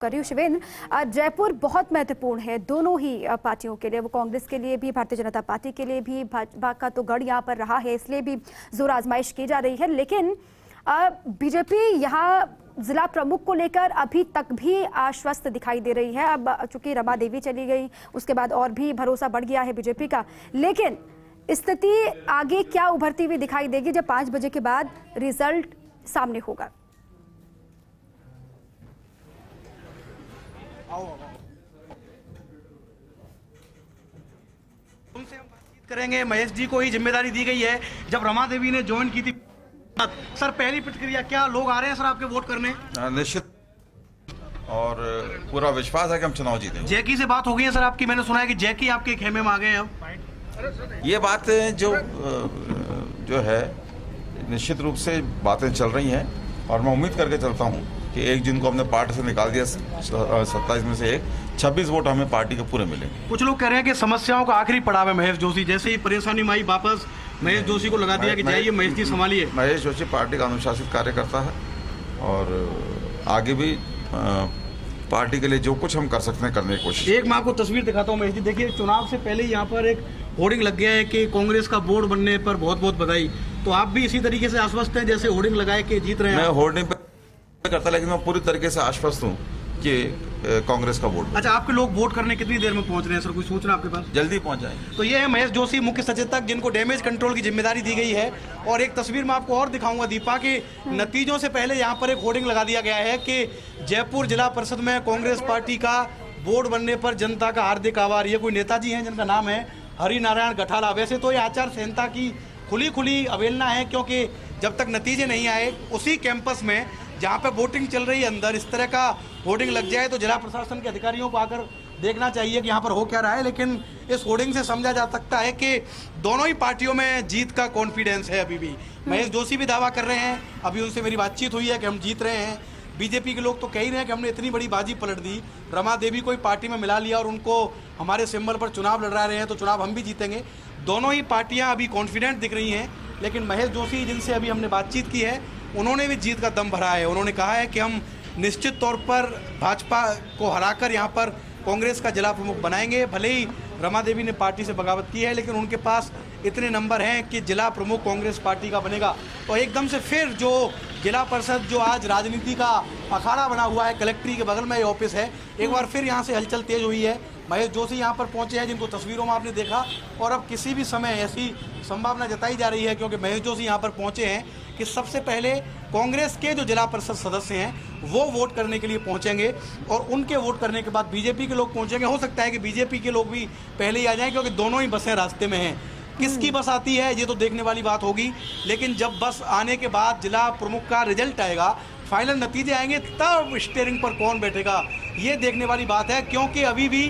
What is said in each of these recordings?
कर रही हूँ शिवेंद्र। जयपुर बहुत महत्वपूर्ण है दोनों ही पार्टियों के लिए, वो कांग्रेस के लिए भी, भारतीय जनता पार्टी के लिए भी। भाजपा का तो गढ़ यहाँ पर रहा है, इसलिए भी जोर आजमाइश की जा रही है। लेकिन बीजेपी यहाँ जिला प्रमुख को लेकर अभी तक भी आश्वस्त दिखाई दे रही है। अब चूंकि रमा देवी चली गई, उसके बाद और भी भरोसा बढ़ गया है बीजेपी का। लेकिन स्थिति आगे क्या उभरती हुई दिखाई देगी जब 5 बजे के बाद रिजल्ट सामने होगा? उनसे हम बातचीत करेंगे। महेश जी को ही जिम्मेदारी दी गई है जब रमा देवी ने ज्वाइन की थी। सर, पहली प्रतिक्रिया, क्या लोग आ रहे हैं सर आपके वोट करने? निश्चित, और पूरा विश्वास है कि हम चुनाव जीतेंगे। जैकी से बात हो गई है सर आपकी? मैंने सुना है कि जैकी आपके खेमे में आ गए हैं अब। ये बात जो है निश्चित रूप से बातें चल रही हैं, और मैं उम्मीद करके चलता हूं कि 1 जून को हमने पार्टी से निकाल दिया 27 में से 26 वोट हमें पार्टी के पूरे मिलेंगे। कुछ लोग कह रहे हैं कि समस्याओं का आखिरी पड़ाव है महेश जोशी, जैसे ही परेशानी में आई वापस महेश जोशी को लगा दिया कि जाइए महेश जी संभालिए। महेश जोशी पार्टी का अनुशासित कार्यकर्ता है, और आगे भी पार्टी के लिए जो कुछ हम कर सकते हैं करने की कोशिश। एक मैं आपको तस्वीर दिखाता हूँ महेश जी, देखिए चुनाव से पहले यहाँ पर एक होर्डिंग लग गया है कि कांग्रेस का बोर्ड बनने पर बहुत बहुत बधाई। तो आप भी इसी तरीके से आश्वस्त हैं जैसे होर्डिंग लगाए कि जीत रहे हैं? मैं होर्डिंग पे करता, लेकिन मैं पूरी तरीके से आश्वस्त हूँ कि कांग्रेस का वोट। अच्छा, आपके लोग वोट करने कितनी देर में पहुंच रहे हैं सर? कोई सूचना आपके पास? जल्दी पहुंच जाएंगे। तो ये है महेश जोशी, मुख्य सचेतक, जिनको डैमेज कंट्रोल की जिम्मेदारी दी गई है। और एक तस्वीर में आपको और दिखाऊंगा दीपा, के नतीजों से पहले यहाँ पर एक होर्डिंग लगा दिया गया है कि जयपुर जिला परिषद में कांग्रेस पार्टी का बोर्ड बनने पर जनता का हार्दिक आभार। ये कोई नेताजी हैं जिनका नाम है हरि नारायण गठाला। वैसे तो ये आचार संहिता की खुली अवहेलना है, क्योंकि जब तक नतीजे नहीं आए उसी कैंपस में जहाँ पे वोटिंग चल रही है अंदर इस तरह का होर्डिंग लग जाए तो जिला प्रशासन के अधिकारियों को आकर देखना चाहिए कि यहाँ पर हो क्या रहा है। लेकिन इस होर्डिंग से समझा जा सकता है कि दोनों ही पार्टियों में जीत का कॉन्फिडेंस है अभी भी। महेश जोशी भी दावा कर रहे हैं, अभी उनसे मेरी बातचीत हुई है कि हम जीत रहे हैं। बीजेपी के लोग तो कह ही रहे हैं कि हमने इतनी बड़ी बाजी पलट दी, रमा देवी को ही पार्टी में मिला लिया और उनको हमारे सिंबल पर चुनाव लड़ा रहे हैं, तो चुनाव हम भी जीतेंगे। दोनों ही पार्टियां अभी कॉन्फिडेंट दिख रही हैं, लेकिन महेश जोशी जिनसे अभी हमने बातचीत की है उन्होंने भी जीत का दम भरा है। उन्होंने कहा है कि हम निश्चित तौर पर भाजपा को हराकर यहाँ पर कांग्रेस का जिला प्रमुख बनाएंगे। भले ही रमा देवी ने पार्टी से बगावत की है, लेकिन उनके पास इतने नंबर हैं कि जिला प्रमुख कांग्रेस पार्टी का बनेगा। तो एकदम से फिर जो जिला परिषद, जो आज राजनीति का अखाड़ा बना हुआ है, कलेक्ट्री के बगल में ये ऑफिस है, एक बार फिर यहाँ से हलचल तेज हुई है। महेश जोशी यहाँ पर पहुँचे हैं, जिनको तस्वीरों में आपने देखा, और अब किसी भी समय ऐसी संभावना जताई जा रही है, क्योंकि महेश जोशी यहाँ पर पहुँचे हैं, कि सबसे पहले कांग्रेस के जो जिला परिषद सदस्य हैं वो वोट करने के लिए पहुंचेंगे, और उनके वोट करने के बाद बीजेपी के लोग पहुंचेंगे। हो सकता है कि बीजेपी के लोग भी पहले ही आ जाएं, क्योंकि दोनों ही बसें रास्ते में हैं। किसकी बस आती है ये तो देखने वाली बात होगी, लेकिन जब बस आने के बाद जिला प्रमुख का रिजल्ट आएगा, फाइनल नतीजे आएंगे, तब स्टीयरिंग पर कौन बैठेगा ये देखने वाली बात है। क्योंकि अभी भी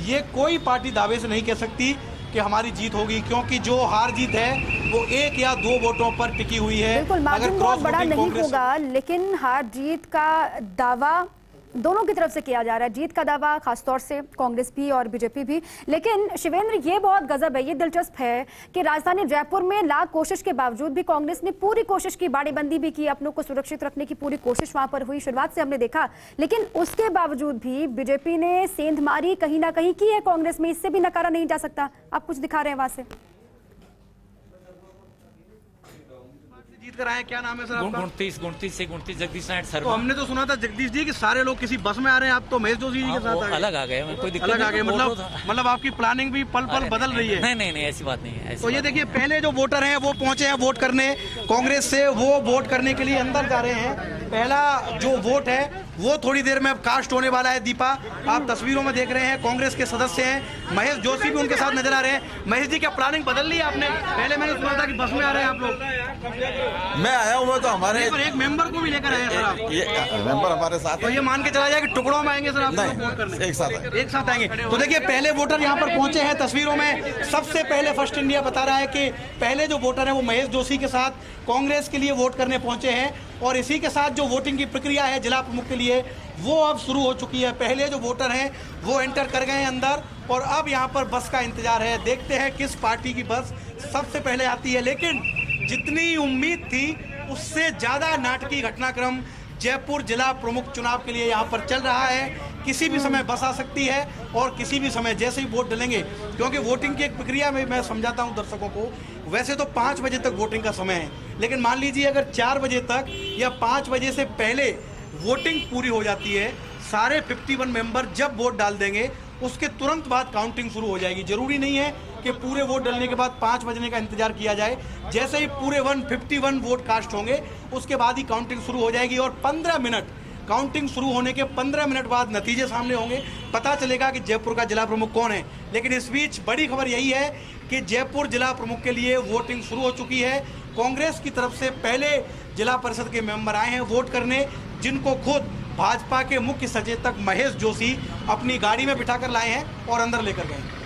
ये कोई पार्टी दावे से नहीं कह सकती कि हमारी जीत होगी, क्योंकि जो हार जीत है वो 1 या 2 वोटों पर टिकी हुई है। बिल्कुल, मार्जिन बहुत बड़ा नहीं होगा, लेकिन हार जीत का दावा दोनों की तरफ से किया जा रहा है। जीत का दावा खासतौर से कांग्रेस भी और बीजेपी भी। लेकिन शिवेंद्र, ये बहुत गजब है, ये दिलचस्प है कि राजधानी जयपुर में लाख कोशिश के बावजूद भी कांग्रेस ने पूरी कोशिश की, बाड़ेबंदी भी की, अपनों को सुरक्षित रखने की पूरी कोशिश वहां पर हुई, शुरुआत से हमने देखा। लेकिन उसके बावजूद भी बीजेपी ने सेंध मारी कहीं ना कहीं की है कांग्रेस में, इससे भी नकारा नहीं जा सकता। आप कुछ दिखा रहे हैं वहां से? जीत कर आए, क्या नाम है सर आपका? 29 से 29 जगदीश नारायण सर। तो हमने तो सुना था जगदीश जी कि सारे लोग किसी बस में आ रहे हैं, आप तो महेश जोशी जी के साथ आ गए। अलग आ गए, कोई दिक्कत अलग आ गए, मतलब आपकी प्लानिंग भी पल पल बदल रही है। नहीं ऐसी बात नहीं है। तो ये देखिए, पहले जो वोटर हैं वो पहुंचे हैं वोट करने कांग्रेस से, वो वोट करने के लिए अंदर जा रहे हैं। पहला जो वोट है वो थोड़ी देर में अब कास्ट होने वाला है। दीपा, आप तस्वीरों में देख रहे हैं कांग्रेस के सदस्य हैं, महेश जोशी भी उनके साथ नजर आ रहे हैं। महेश जी, क्या प्लानिंग बदल ली आपने? पहले मैंने सुना था कि बस में आ रहे हैं आप लोग। मैं आया हूँ, तो हमारे एक मेंबर को भी लेकर आए हैं सर आप? ये मेंबर हमारे साथ। तो ये मान के चला जाए कि टुकड़ों में आएंगे सर आप लोग वोट करने? एक साथ आएंगे। तो देखिए, पहले वोटर यहाँ पर पहुंचे हैं तस्वीरों में। सबसे पहले फर्स्ट इंडिया बता रहा है कि पहले जो वोटर है वो महेश जोशी के साथ कांग्रेस के लिए वोट करने पहुंचे हैं, और इसी के साथ जो वोटिंग की प्रक्रिया है जिला प्रमुख के लिए वो अब शुरू हो चुकी है। पहले जो वोटर हैं वो एंटर कर गए हैं अंदर, और अब यहाँ पर बस का इंतजार है। देखते हैं किस पार्टी की बस सबसे पहले आती है। लेकिन जितनी उम्मीद थी उससे ज्यादा नाटकीय घटनाक्रम जयपुर जिला प्रमुख चुनाव के लिए यहाँ पर चल रहा है। किसी भी समय बस आ सकती है और किसी भी समय जैसे ही वोट डलेंगे, क्योंकि वोटिंग की एक प्रक्रिया में मैं समझाता हूँ दर्शकों को, वैसे तो 5 बजे तक वोटिंग का समय है, लेकिन मान लीजिए अगर 4 बजे तक या 5 बजे से पहले वोटिंग पूरी हो जाती है, सारे 51 मेंबर जब वोट डाल देंगे उसके तुरंत बाद काउंटिंग शुरू हो जाएगी। जरूरी नहीं है कि पूरे वोट डलने के बाद 5 बजने का इंतजार किया जाए। जैसे ही पूरे 151 वोट कास्ट होंगे उसके बाद ही काउंटिंग शुरू हो जाएगी और 15 मिनट, काउंटिंग शुरू होने के 15 मिनट बाद नतीजे सामने होंगे, पता चलेगा कि जयपुर का जिला प्रमुख कौन है। लेकिन इस बीच बड़ी खबर यही है कि जयपुर जिला प्रमुख के लिए वोटिंग शुरू हो चुकी है। कांग्रेस की तरफ से पहले जिला परिषद के मेंबर आए हैं वोट करने, जिनको खुद भाजपा के मुख्य सचेतक महेश जोशी अपनी गाड़ी में बिठाकर लाए हैं और अंदर लेकर गए।